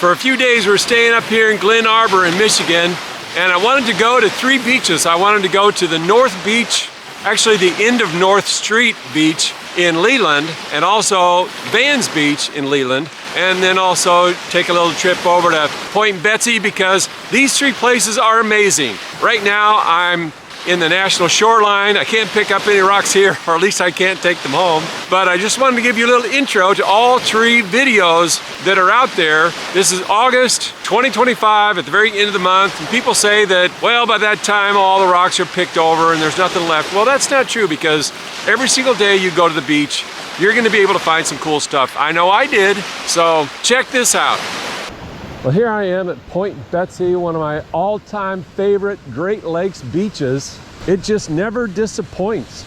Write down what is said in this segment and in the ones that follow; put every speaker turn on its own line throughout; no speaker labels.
For a few days we're staying up here in Glen Arbor in Michigan, and I wanted to go to 3 beaches. I wanted to go to the North Beach, actually the end of North Street Beach in Leland, and also Vans Beach in Leland, and then also take a little trip over to Point Betsie, because these 3 places are amazing. Right now I'm in the national shoreline. I can't pick up any rocks here, or at least I can't take them home. But I just wanted to give you a little intro to all 3 videos that are out there. This is August 2025 at the very end of the month, and people say that, well, by that time all the rocks are picked over and there's nothing left. Well, that's not true, because every single day you go to the beach, you're gonna be able to find some cool stuff. I know I did, so check this out. Well, here I am at Point Betsie, one of my all-time favorite Great Lakes beaches. It just never disappoints.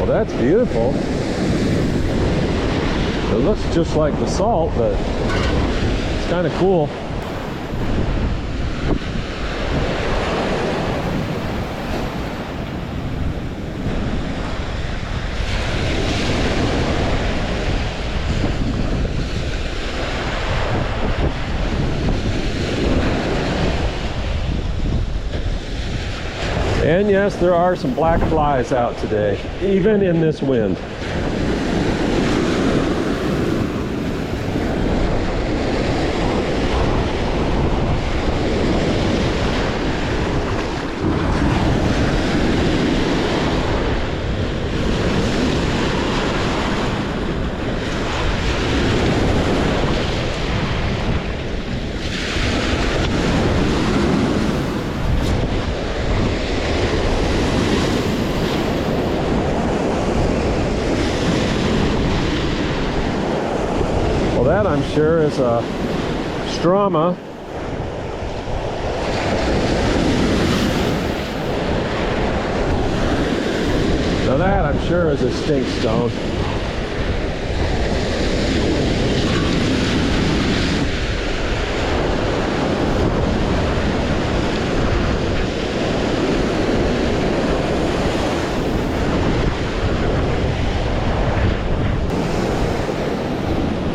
That's beautiful. It looks just like the salt, but it's kind of cool. And yes, there are some black flies out today, even in this wind. That, I'm sure, is a stroma. Now that, I'm sure, is a stinkstone.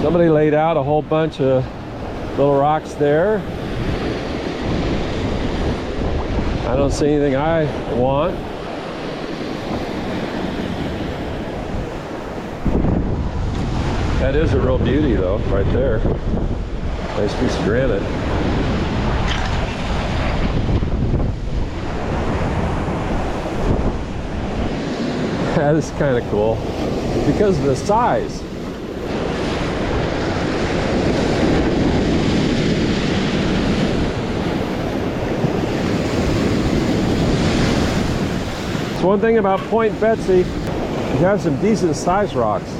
Somebody laid out a whole bunch of little rocks there. I don't see anything I want. That is a real beauty though, right there. Nice piece of granite. That is kind of cool because of the size. One thing about Point Betsie, you have some decent sized rocks.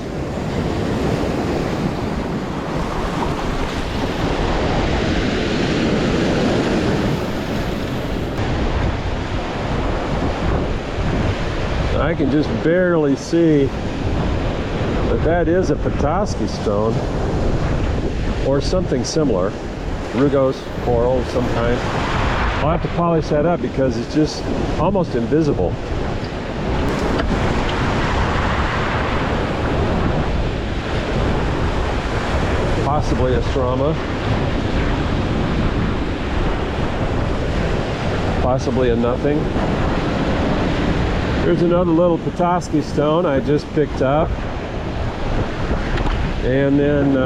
I can just barely see that that is a Petoskey stone or something similar. Rugose, coral of some kind. I'll have to polish that up because it's just almost invisible. Possibly a stroma, possibly a nothing. Here's another little Petoskey stone I just picked up, and then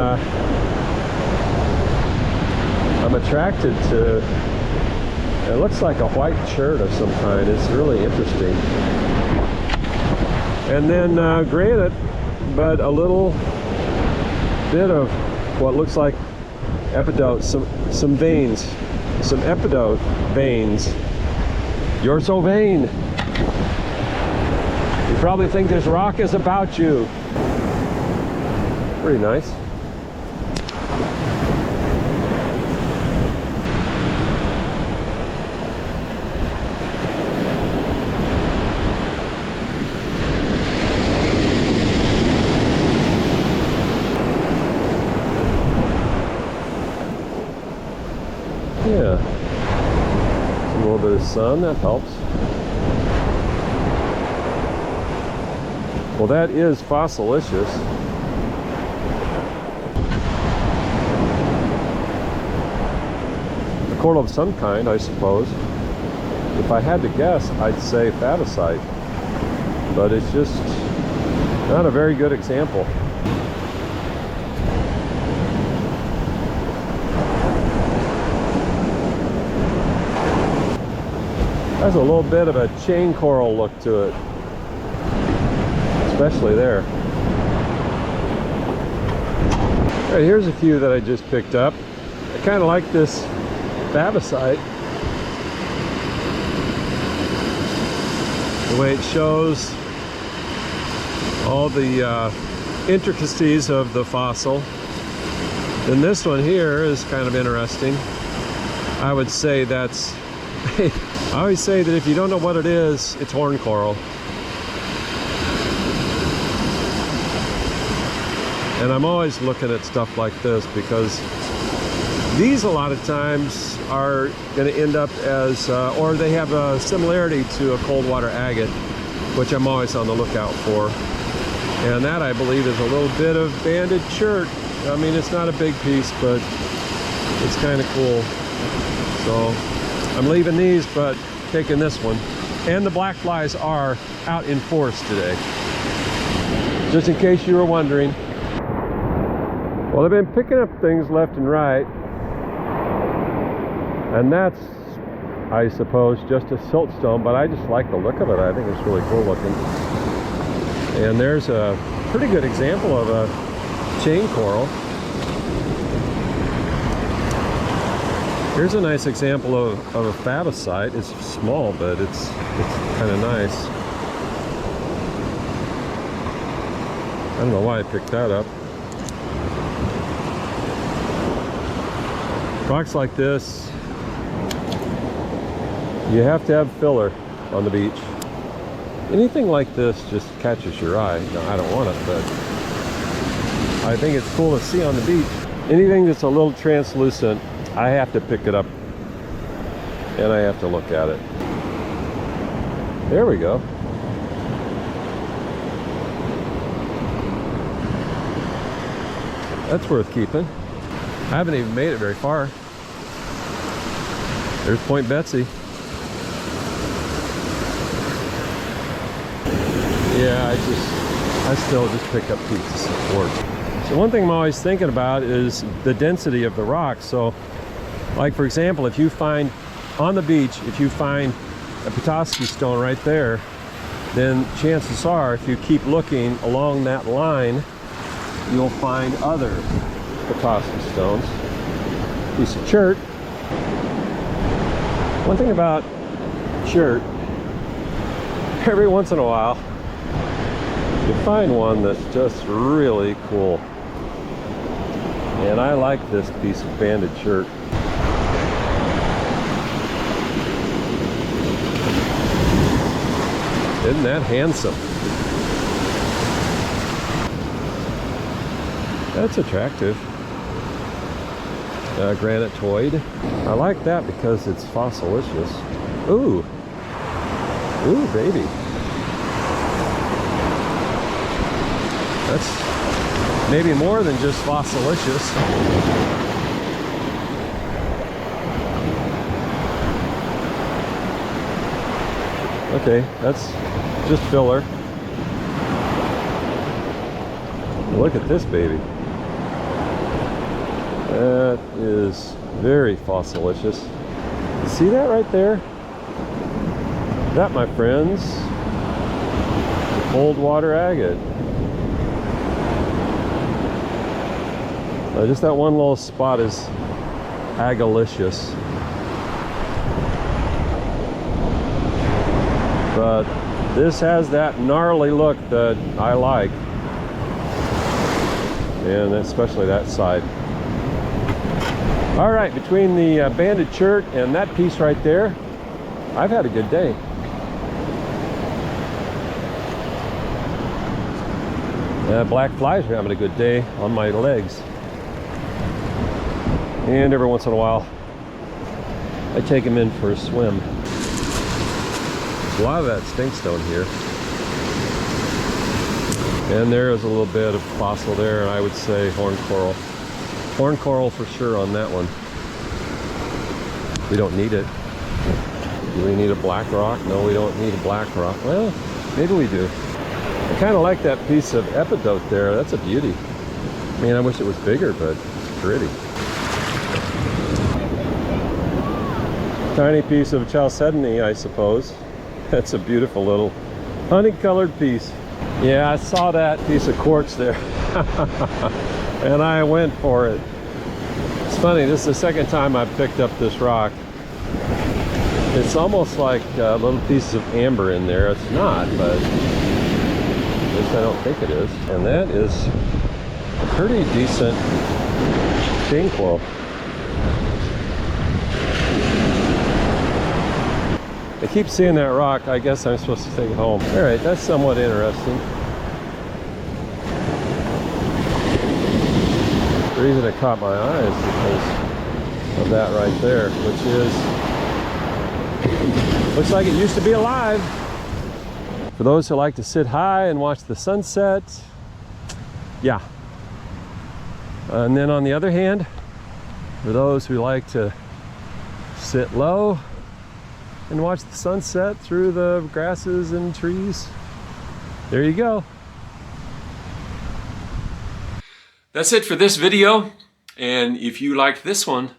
I'm attracted to, it looks like a white chert of some kind. It's really interesting. And then granite, but a little bit of what looks like epidote, some veins, some epidote veins. You're so vain. You probably think this rock is about you. Pretty nice. little bit of sun, that helps. Well, that is fossilicious. A coral of some kind, I suppose. If I had to guess, I'd say fabicite, but it's just not a very good example. Has a little bit of a chain coral look to it, especially there. All right, here's a few that I just picked up. I kind of like this fabicite. The way it shows all the intricacies of the fossil. Then this one here is kind of interesting. I would say that's I always say that if you don't know what it is, it's horn coral. And I'm always looking at stuff like this because these a lot of times are going to end up as, or they have a similarity to a cold water agate, which I'm always on the lookout for. And that, I believe, is a little bit of banded chert. I mean, it's not a big piece, but it's kind of cool. So I'm leaving these, but taking this one. And the black flies are out in force today, just in case you were wondering. Well, I've been picking up things left and right, and that's, I suppose, just a siltstone, but I just like the look of it. I think it's really cool looking. And there's a pretty good example of a chain coral. Here's a nice example of a fabicite. It's small, but it's kind of nice. I don't know why I picked that up. Rocks like this, you have to have filler on the beach. Anything like this just catches your eye. No, I don't want it, but I think it's cool to see on the beach. Anything that's a little translucent, I have to pick it up and I have to look at it. There we go. That's worth keeping. I haven't even made it very far. There's Point Betsie. Yeah, I still just pick up pieces of support. So one thing I'm always thinking about is the density of the rocks. So, like for example, if you find on the beach, if you find a Petoskey stone right there, then chances are, if you keep looking along that line, you'll find other Petoskey stones. Piece of chert. One thing about chert, every once in a while, you find one that's just really cool. And I like this piece of banded chert. Isn't that handsome? That's attractive. Granitoid. I like that because it's fossilicious. Ooh. Ooh, baby. That's maybe more than just fossilicious. Okay, that's just filler. Look at this baby. That is very fossilicious. You see that right there? That, my friends, the cold water agate. Just that one little spot is agalicious. But this has that gnarly look that I like. And especially that side. All right, between the banded chert and that piece right there, I've had a good day. Black flies are having a good day on my legs. And every once in a while, I take them in for a swim. A lot of that stinkstone here. And there is a little bit of fossil there, and I would say horn coral. Horn coral for sure on that one. We don't need it. Do we need a black rock? No, we don't need a black rock. Well, maybe we do. I kind of like that piece of epidote there. That's a beauty. I mean, I wish it was bigger, but it's pretty. Tiny piece of chalcedony, I suppose. That's a beautiful little honey-colored piece. Yeah, I saw that piece of quartz there. And I went for it. It's funny, this is the second time I've picked up this rock. It's almost like little pieces of amber in there. It's not, but at least I don't think it is. And that is a pretty decent shinquo. I keep seeing that rock. I guess I'm supposed to take it home. All right, that's somewhat interesting. The reason it caught my eye is because of that right there, which is, looks like it used to be alive. For those who like to sit high and watch the sunset, yeah. And then on the other hand, for those who like to sit low and watch the sunset through the grasses and trees, there you go. That's it for this video. And if you liked this one,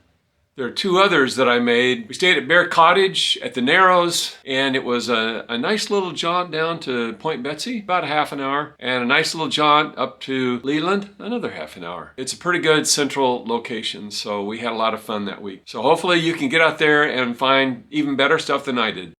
there are two others that I made. We stayed at Bear Cottage at the Narrows, and it was a nice little jaunt down to Point Betsie, about a half an hour, and a nice little jaunt up to Leland, another half an hour. It's a pretty good central location, so we had a lot of fun that week. So hopefully you can get out there and find even better stuff than I did.